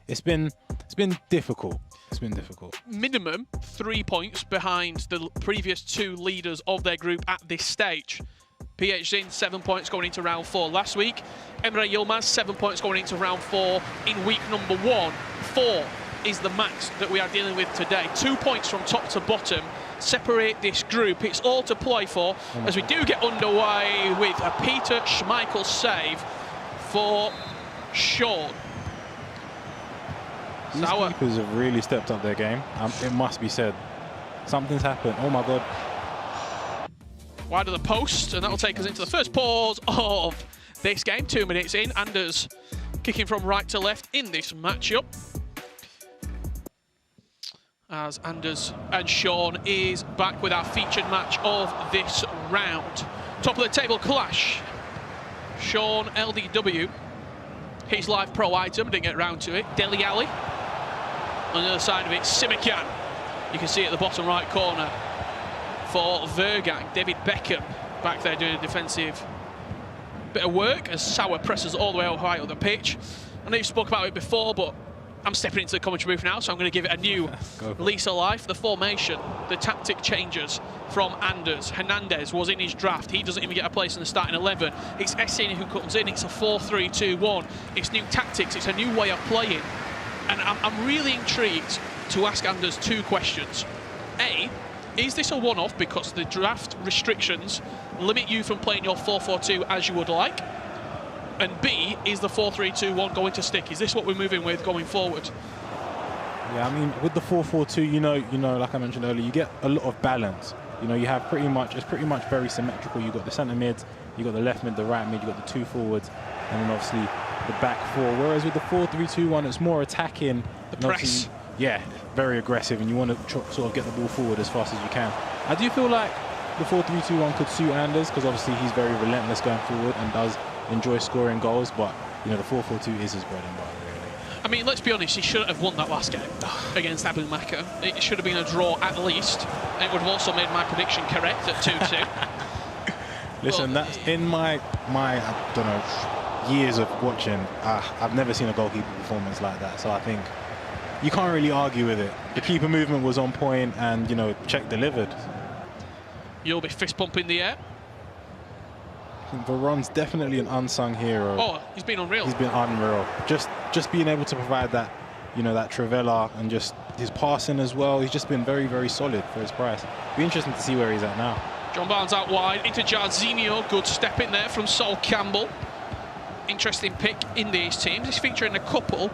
it's been difficult. It's been difficult. Minimum 3 points behind the previous 2 leaders of their group at this stage. PHZ 7 points going into round 4 last week. Emre Yilmaz 7 points going into round 4 in week number 1. 4 is the max that we are dealing with today. 2 points from top to bottom separate this group. It's all to play for as we do get underway with a Peter Schmeichel save for Sean. These keepers have really stepped up their game. It must be said. Something's happened. Oh my God. Wide of the post, and that will take us into the first pause of this game. 2 minutes in. Anders kicking from right to left in this matchup. As Anders and Sean is back with our featured match of this round. Top of the table clash. Sean LDW. His live pro item, didn't get round to it. Deli Ali. On the other side of it, Simakan. You can see at the bottom right corner for Vergang. David Beckham back there doing a defensive bit of work as Sauer presses all the way up high on the pitch. I know you've spoke about it before, but I'm stepping into the commentary booth now, so I'm going to give it a new lease of life. The formation, the tactic changes from Anders. Hernandez was in his draft. He doesn't even get a place in the starting 11. It's Essien who comes in. It's a 4-3-2-1. It's new tactics. It's a new way of playing. And I'm really intrigued to ask Anders 2 questions. A, is this a one-off because the draft restrictions limit you from playing your 4-4-2 as you would like? And B, is the 4-3-2-1 going to stick? Is this what we're moving with going forward? Yeah, I mean, with the 4-4-2, you know, like I mentioned earlier, you get a lot of balance. You know, you have it's pretty much very symmetrical. You've got the centre mids, you've got the left mid, the right mid, you've got the 2 forwards, and then obviously the back 4. Whereas with the 4-3-2-1, it's more attacking. The press. Yeah, very aggressive, and you want to sort of get the ball forward as fast as you can. I do feel like the 4-3-2-1 could suit Anders because obviously he's very relentless going forward and does enjoy scoring goals, but you know, the 4-4-2 is his bread and butter, really. I mean, let's be honest, he shouldn't have won that last game against Abu Maka. It should have been a draw at least. It would have also made my prediction correct at 2-2. Listen, that's in my I don't know, years of watching, I've never seen a goalkeeper performance like that, so I think you can't really argue with it. The keeper movement was on point and, you know, Czech delivered. You'll be fist pumping the air. Veron's definitely an unsung hero. Oh, he's been unreal. He's been unreal. Just being able to provide that, you know, that Trivela and just his passing as well. He's just been very, very solid for his price. Be interesting to see where he's at now. John Barnes out wide into Jarzinho. Good step in there from Sol Campbell. Interesting pick in these teams. He's featuring a couple.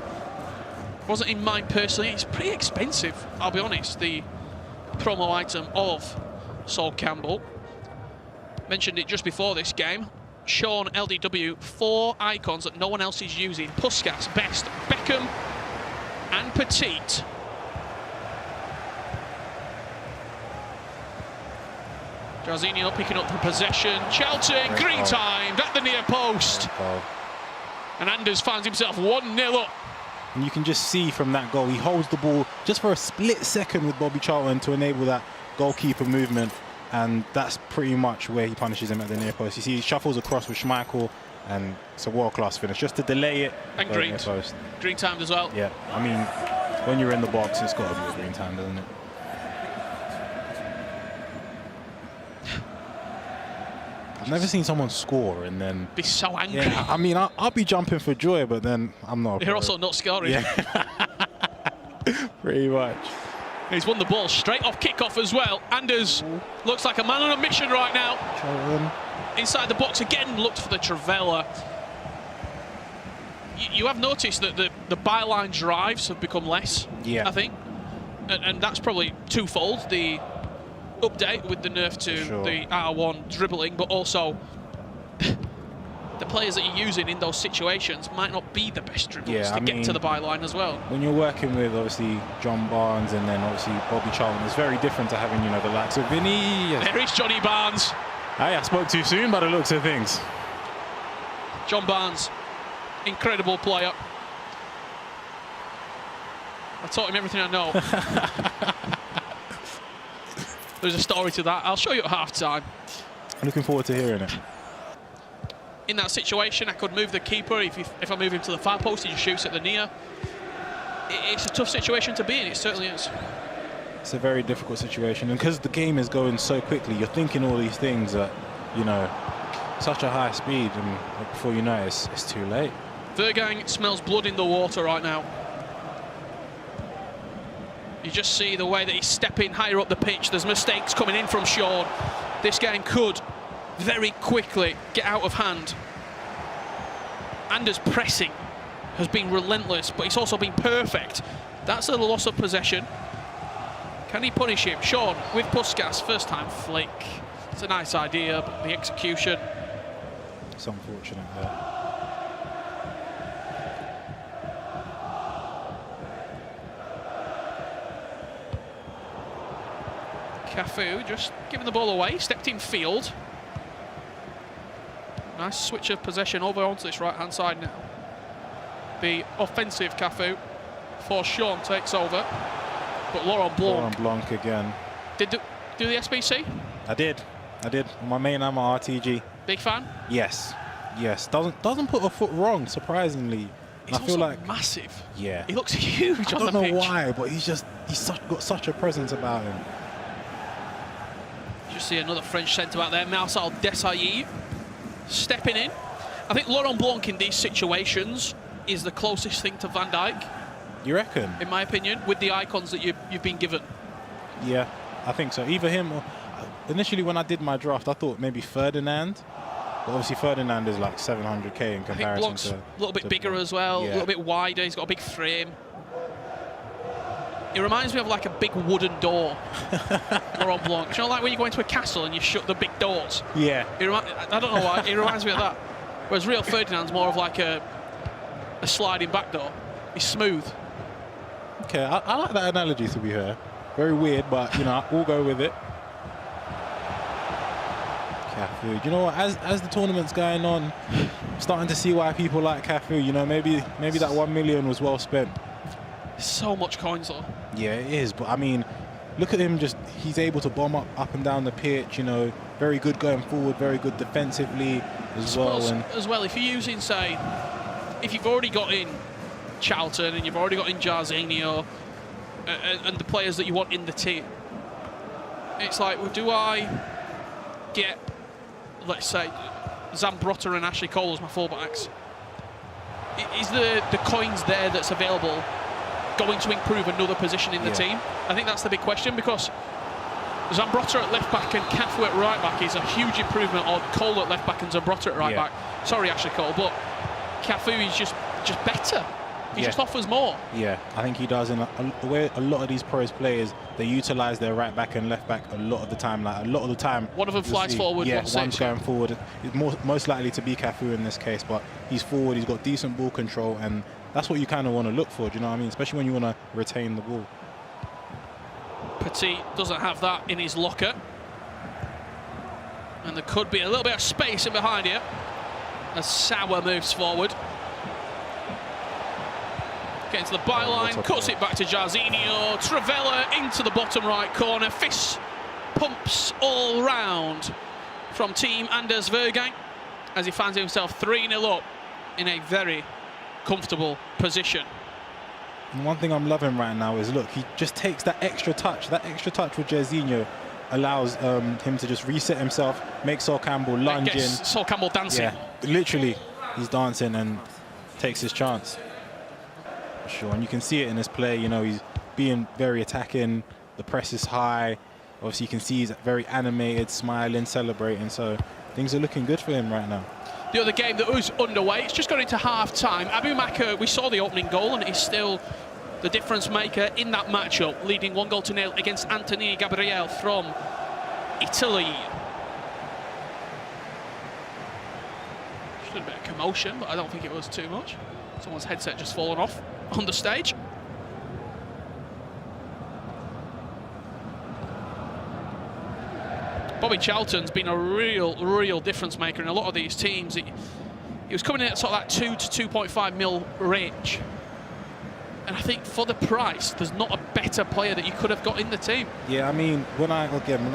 Wasn't in mine personally. It's pretty expensive, I'll be honest, the promo item of Sol Campbell. Mentioned it just before this game. Sean LDW, 4 icons that no one else is using. Puskas, Best, Beckham and Petit. Jarzinho picking up the possession. Charlton, green timed at the near post. And Anders finds himself 1-0 up. And you can just see from that goal, he holds the ball just for a split second with Bobby Charlton to enable that goalkeeper movement. And that's pretty much where he punishes him at the near post. You see, he shuffles across with Schmeichel, and it's a world-class finish. Just to delay it. And green. Green timed as well. Yeah, I mean, when you're in the box, it's got to be a green time, doesn't it? I've never seen someone score and then be so angry. Yeah, I mean, I'll be jumping for joy, but then I'm not. You're also not scoring. Yeah. Pretty much. He's won the ball straight off kickoff as well. Anders looks like a man on a mission right now. Charlton. Inside the box again, looked for the Trivela. You have noticed that the byline drives have become less, yeah. I think. And that's probably twofold. The update with the nerf to the R1 dribbling, but also the players that you're using in those situations might not be the best dribblers to get to the byline as well. When you're working with obviously John Barnes and then obviously Bobby Charlton, it's very different to having, you know, the likes of Vinny. There is Johnny Barnes. Hey, I spoke too soon by the looks of things. John Barnes, incredible player. I taught him everything I know. There's a story to that. I'll show you at half-time. I'm looking forward to hearing it. In that situation, I could move the keeper. If I move him to the far post, he just shoots at the near. it's a tough situation to be in. It certainly is. It's a very difficult situation, and because the game is going so quickly, you're thinking all these things at, you know, such a high speed, and before you know it, it's too late. Vergang smells blood in the water right now. You just see the way that he's stepping higher up the pitch. There's mistakes coming in from Sean. This game could very quickly get out of hand. Anders' pressing has been relentless, but it's also been perfect. That's a loss of possession. Can he punish him? Sean with Puskas, first time flick. It's a nice idea, but the execution. It's unfortunate there. Cafu just giving the ball away, stepped in field. Nice switch of possession over onto this right-hand side now. The offensive Cafu for Sean takes over. But Laurent Blanc again. Did do the SBC? I did. My main am RTG. Big fan? Yes. Doesn't put a foot wrong, surprisingly. He's I feel like massive. Yeah. He looks huge on the pitch. I don't know why, but he's got such a presence about him. Just see another French centre-back there, Marcel Desailly, stepping in. I think Laurent Blanc in these situations is the closest thing to Van Dijk. You reckon? In my opinion, with the icons that you've been given. Yeah, I think so. Either him or... Initially, when I did my draft, I thought maybe Ferdinand. But obviously, Ferdinand is like 700k in comparison. I think Blanc's a little bit bigger as well, a little bit wider. He's got a big frame. It reminds me of like a big wooden door, Laurent Blanc. Do you know, like when you go into a castle and you shut the big doors? Yeah. I don't know why. It reminds me of that. Whereas Rio Ferdinand's more of like a sliding back door. He's smooth. Okay, I like that analogy, to be fair. Very weird, but, you know, we'll go with it. Cafu. You know what, as the tournament's going on, I'm starting to see why people like Cafu. You know, maybe that 1 million was well spent. So much coins, though. Yeah, it is. But, I mean, look at him. He's able to bomb up and down the pitch, you know. Very good going forward, very good defensively as well. As well, if you're using, say, if you've already got in Charlton and you've already got in Jarzinho and the players that you want in the team, it's like, well, do I get, let's say, Zambrotta and Ashley Cole as my fullbacks? Is the coins there that's available going to improve another position in the team? I think that's the big question, because Zambrotta at left back and Cafu at right back is a huge improvement on Cole at left back and Zambrotta at right back. Sorry, Ashley Cole, but Cafu is just better. He just offers more. Yeah, I think he does. In the way a lot of these pros players, they utilise their right back and left back a lot of the time. Like a lot of the time, one of them flies forward. Yeah, one's going forward. It's most likely to be Cafu in this case, but he's forward. He's got decent ball control, and that's what you kind of want to look for. Do you know what I mean? Especially when you want to retain the ball. Petit doesn't have that in his locker, and there could be a little bit of space in behind here as Sauer moves forward. Getting to the byline, cuts it back to Jarzinho. Travella into the bottom right corner. Fist pumps all round from team Anders Vergang as he finds himself 3-0 up in a very comfortable position. And one thing I'm loving right now is, look, he just takes that extra touch. That extra touch with Jarzinho allows him to just reset himself, make Sol Campbell lunge in. Sol Campbell dancing. Yeah, literally, he's dancing and takes his chance. Sure, and you can see it in his play. You know, he's being very attacking. The press is high. Obviously, you can see he's very animated, smiling, celebrating. So things are looking good for him right now. The other game that was underway, it's just gone into half-time. Abu Makar, we saw the opening goal, and he's still the difference maker in that matchup, leading 1-0 against Anthony Gabriel from Italy. Just a bit of commotion, but I don't think it was too much. Someone's headset just fallen off on the stage. Bobby Charlton's been a real difference maker in a lot of these teams. He was coming in at sort of that 2 to 2.5 mil range. And I think for the price, there's not a better player that you could have got in the team. Yeah, I mean, when I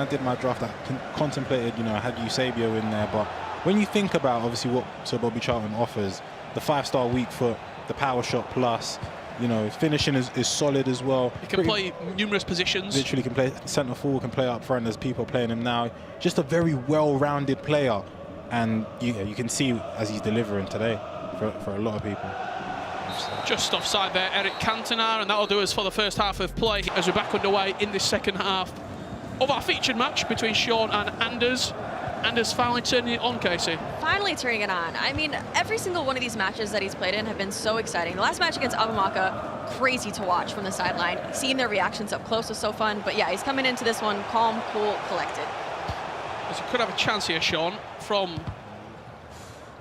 did my draft, I contemplated, you know, I had Eusebio in there. But when you think about, obviously, what Sir Bobby Charlton offers, the 5-star weak foot, the power shot plus, You know, his finishing is solid as well. He can play numerous positions. Literally can play centre forward, can play up front as people are playing him now. Just a very well-rounded player. And you can see as he's delivering today for a lot of people. Just offside there, Eric Cantona, and that'll do us for the first half of play as we're back underway in this second half of our featured match between Sean and Anders. Anders finally turning it on, Casey. Finally turning it on. I mean, every single one of these matches that he's played in have been so exciting. The last match against Abumaka, crazy to watch from the sideline. Seeing their reactions up close was so fun. But yeah, he's coming into this one calm, cool, collected. He could have a chance here, Sean, from...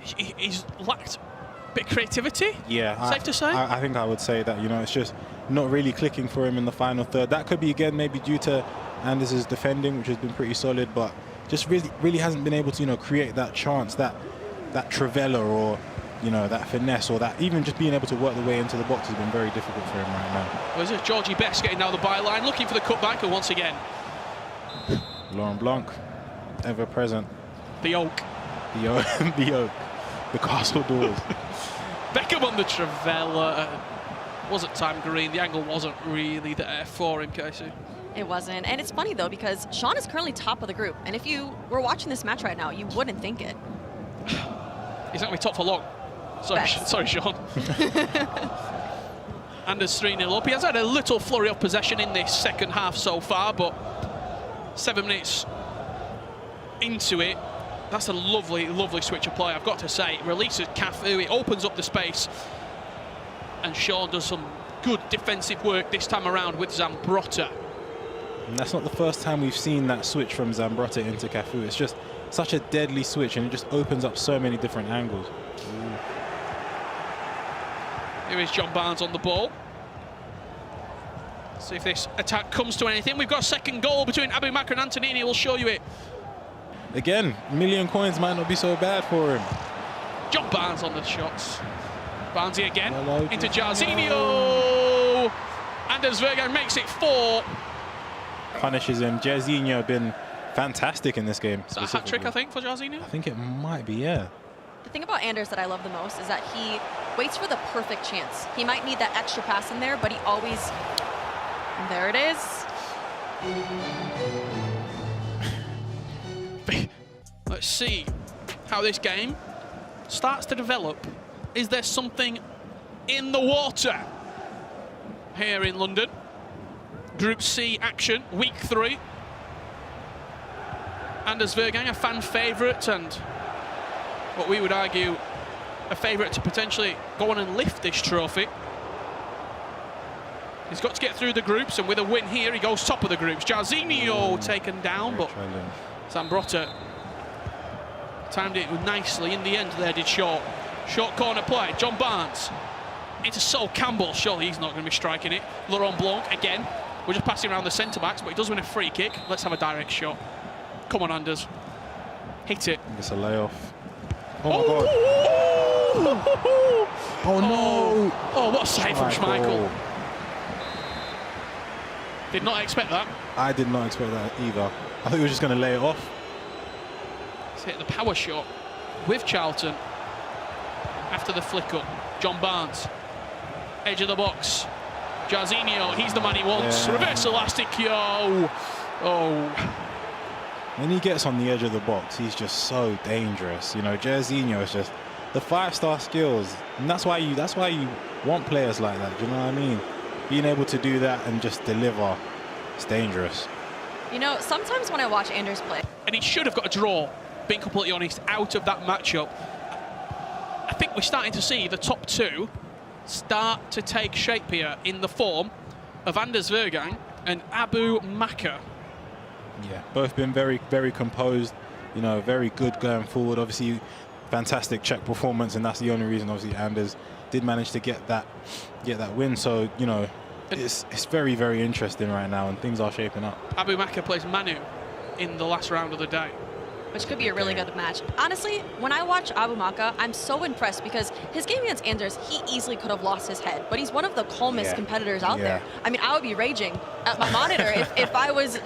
He's lacked a bit of creativity? Yeah. Safe to say? I think I would say that, you know, it's just not really clicking for him in the final third. That could be, again, maybe due to Anders' defending, which has been pretty solid, but just really hasn't been able to, you know, create that chance, that trivela or, you know, that finesse, or that even just being able to work the way into the box has been very difficult for him right now. Well, is it Georgie Best getting down the byline, looking for the cutback, and once again, Laurent Blanc, ever present. the Oak. The Oak. The castle doors. Beckham on the trivela. Wasn't time green. The angle wasn't really there for him, Casey. It wasn't. And it's funny, though, because Sean is currently top of the group. And if you were watching this match right now, you wouldn't think it. He's not going to be top for long. Sorry, Sean. Anders 3-0 up. He has had a little flurry of possession in this second half so far, but 7 minutes into it, that's a lovely, lovely switch of play, I've got to say. It releases Cafu, it opens up the space, and Sean does some good defensive work this time around with Zambrotta. And that's not the first time we've seen that switch from Zambrotta into Cafu. It's just such a deadly switch, and it just opens up so many different angles. Ooh. Here is John Barnes on the ball. See if this attack comes to anything. We've got a second goal between Abumaka and Antonini. We'll show you it. Again, million coins might not be so bad for him. John Barnes on the shots. Barnesy again, Hello, into Jarzinho. Anders Verga makes it 4. Punishes him. Jarzinho been fantastic in this game. Is that a hat-trick, I think, for Jarzinho? I think it might be, yeah. The thing about Anders that I love the most is that he waits for the perfect chance. He might need that extra pass in there, but he always... There it is. Let's see how this game starts to develop. Is there something in the water here in London? Group C action, week 3. Anders Vergang, a fan favourite, and what we would argue a favourite to potentially go on and lift this trophy. He's got to get through the groups, and with a win here, he goes top of the groups. Jarzinho taken down, but Zambrotta timed it nicely in the end there, did Short. Short corner play, John Barnes into Sol Campbell. Surely he's not going to be striking it. Laurent Blanc again. We're just passing around the centre-backs, but he does win a free kick. Let's have a direct shot. Come on, Anders. Hit it. It's a layoff. Oh, my God. Oh, no. Oh, what a save from Schmeichel. Did not expect that. I did not expect that either. I thought he was just going to lay it off. He's hit the power shot with Charlton after the flick up. John Barnes, edge of the box. Jarzinho, he's the man he wants. Yeah. Reverse elastic, yo. Oh. When he gets on the edge of the box, he's just so dangerous. You know, Jarzinho is just the 5-star skills, and that's why you want players like that. Do you know what I mean? Being able to do that and just deliver, it's dangerous. You know, sometimes when I watch Anders play, And he should have got a draw, being completely honest, out of that matchup. I think we're starting to see the top 2 start to take shape here in the form of Anders Vergang and Abumaka. Yeah, both been very, very composed, you know, very good going forward. Obviously, fantastic Czech performance, and that's the only reason, obviously, Anders did manage to get that win. So, you know, it's very, very interesting right now, and things are shaping up. Abumaka plays Manu in the last round of the day. which could be a really good match. Honestly, when I watch Abumaka, I'm so impressed because his game against Anders, he easily could have lost his head, but he's one of the calmest competitors out there. I mean, I would be raging at my monitor if I was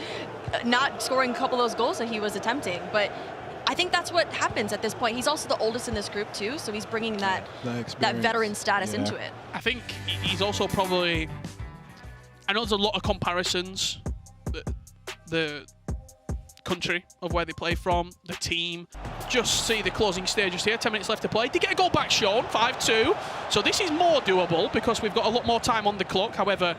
not scoring a couple of those goals that he was attempting, but I think that's what happens at this point. He's also the oldest in this group too, so he's bringing that veteran status into it. I think he's also probably, I know there's a lot of comparisons, the country of where they play from, the team. Just see the closing stages here, 10 minutes left to play. Did get a goal back, Sean, 5-2. So this is more doable because we've got a lot more time on the clock. However,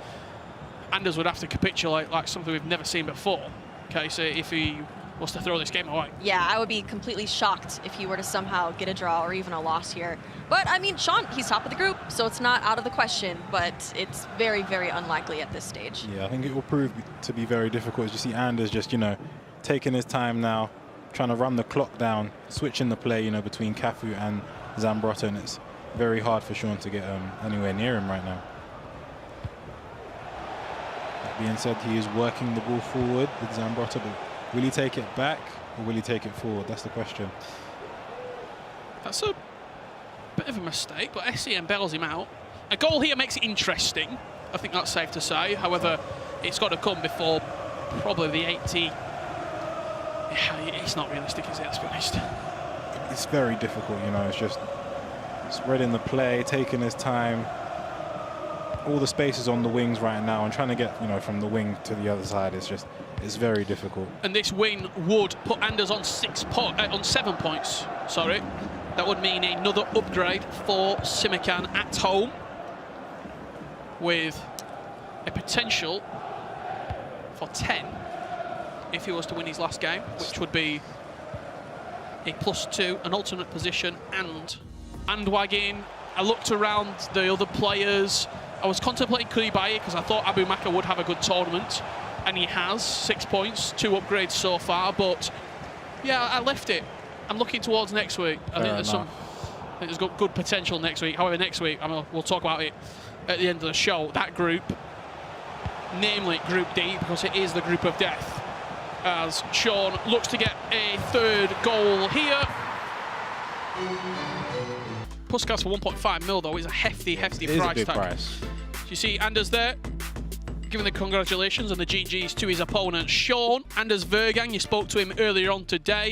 Anders would have to capitulate like something we've never seen before. Okay, so if he was to throw this game away. Yeah, I would be completely shocked if he were to somehow get a draw or even a loss here. But I mean, Sean, he's top of the group, so it's not out of the question, but it's very, very unlikely at this stage. Yeah, I think it will prove to be very difficult. As you see Anders just, you know, taking his time now, trying to run the clock down, switching the play, you know, between Cafu and Zambrotta, and it's very hard for Sean to get anywhere near him right now. That being said, he is working the ball forward with Zambrotta, but will he take it back or will he take it forward? That's the question. That's a bit of a mistake, but SCM bails him out. A goal here makes it interesting. I think that's safe to say. However, it's got to come before probably the 80. Yeah, it's not realistic, is it, let's be honest? It's very difficult, you know, it's just spreading the play, taking his time. All the spaces on the wings right now and trying to get, you know, from the wing to the other side, it's very difficult. And this win would put Anders on 7 points, sorry. That would mean another upgrade for Simakan at home with a potential for 10 if he was to win his last game, which would be a +2, an alternate position, and bandwagon. I looked around the other players. I was contemplating could he buy it because I thought Abu Maka would have a good tournament, and he has 6 points, 2 upgrades so far. But yeah, I left it. I'm looking towards next week. I think there's got good potential next week. However, next week we'll talk about it at the end of the show. That group, namely Group D, because it is the group of death. As Sean looks to get a 3rd goal here. Puskas for 1.5 mil though is a hefty price tag. It is a big price. You see Anders there, giving the congratulations and the GGs to his opponent, Sean. Anders Vergang, you spoke to him earlier on today.